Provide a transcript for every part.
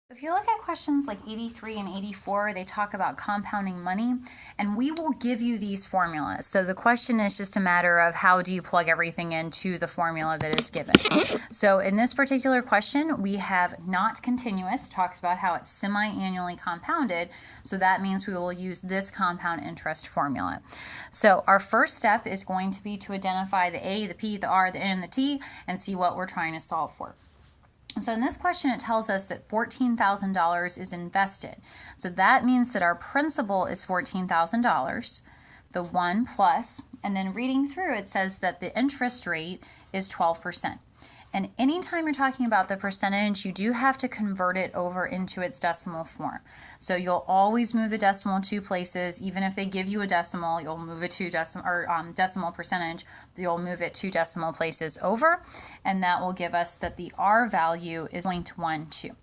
If you look at questions like 83 and 84, they talk about compounding money, and we will give you these formulas. So the question is just a matter of how do you plug everything into the formula that is given. So in this particular question, we have not continuous, talks about how it's semi-annually compounded. So that means we will use this compound interest formula. So our first step is going to be to identify the A, the P, the R, the N, and the T, and see what we're trying to solve for. So in this question, it tells us that $14,000 is invested. So that means that our principal is $14,000, the 1 plus, and then reading through it says that the interest rate is 12%. And anytime you're talking about the percentage, you do have to convert it over into its decimal form. So you'll always move the decimal 2 places. Even if they give you a decimal, you'll move it 2 decimal percentage. You'll move it 2 decimal places over, and that will give us that the R value is 0.12.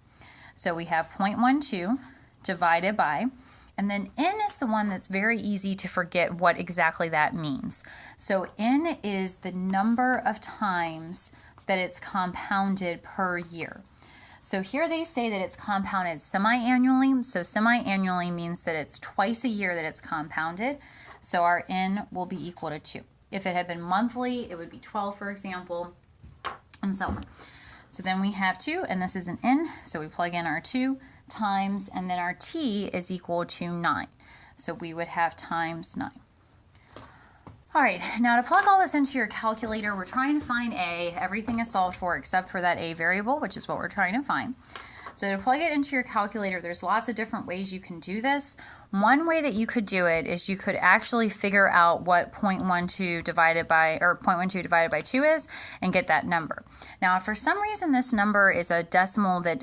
So we have 0.12 divided by, and then N is the one that's very easy to forget what exactly that means. So N is the number of times that it's compounded per year. So here they say that it's compounded semi-annually. So semi-annually means that it's twice a year that it's compounded. So our N will be equal to 2. If it had been monthly, it would be 12, for example, and so on. So then we have 2, and this is an N. So we plug in our 2 times, and then our T is equal to 9. So we would have times 9. All right, now to plug all this into your calculator, we're trying to find A. Everything is solved for except for that A variable, which is what we're trying to find. So to plug it into your calculator, there's lots of different ways you can do this. One way that you could do it is you could actually figure out what 0.12 divided by 2 is and get that number. Now, if for some reason this number is a decimal that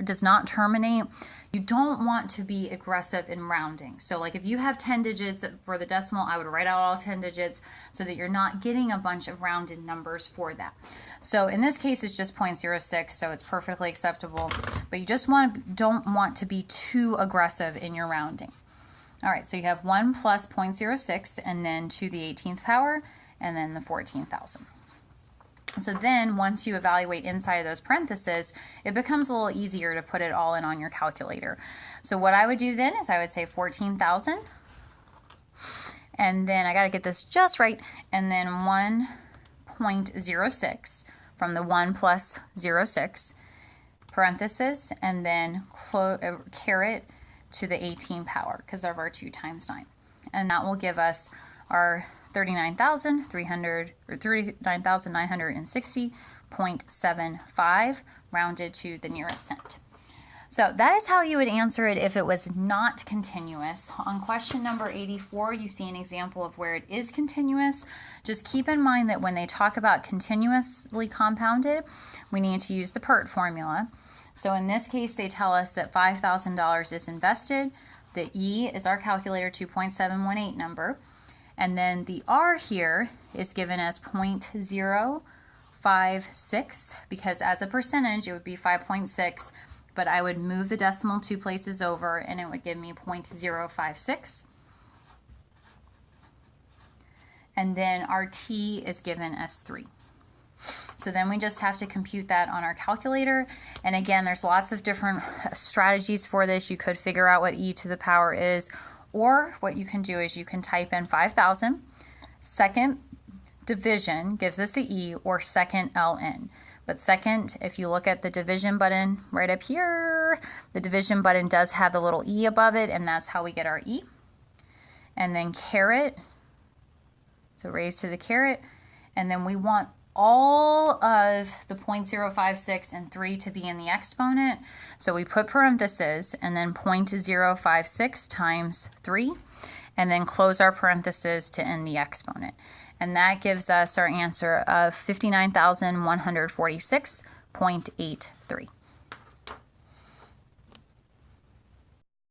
does not terminate, you don't want to be aggressive in rounding. So like if you have 10 digits for the decimal, I would write out all 10 digits so that you're not getting a bunch of rounded numbers for that. So in this case, it's just 0.06, so it's perfectly acceptable. But you just don't want to be too aggressive in your rounding. All right, so you have 1 plus 0.06, and then to the 18th power, and then the 14,000. So then once you evaluate inside of those parentheses, it becomes a little easier to put it all in on your calculator. So what I would do then is I would say 14,000, and then I got to get this just right, and then 1.06 from the 1 plus 06, parenthesis, and then caret to the 18 power because of our 2 times 9. And that will give us our 39,960.75 rounded to the nearest cent. So that is how you would answer it if it was not continuous. On question number 84, you see an example of where it is continuous. Just keep in mind that when they talk about continuously compounded, we need to use the PERT formula. So in this case, they tell us that $5,000 is invested. The E is our calculator 2.718 number. And then the R here is given as 0.056 because as a percentage, it would be 5.6, but I would move the decimal 2 places over and it would give me 0.056. And then our T is given as 3. So then we just have to compute that on our calculator. And again, there's lots of different strategies for this. You could figure out what E to the power is, or what you can do is you can type in 5,000. Second division gives us the E, or second ln. But second, if you look at the division button right up here, the division button does have the little E above it, and that's how we get our E. And then caret, so raised to the caret, and then we want all of the 0.056 and 3 to be in the exponent. So we put parentheses and then 0.056 times 3 and then close our parentheses to end the exponent. And that gives us our answer of 59,146.83.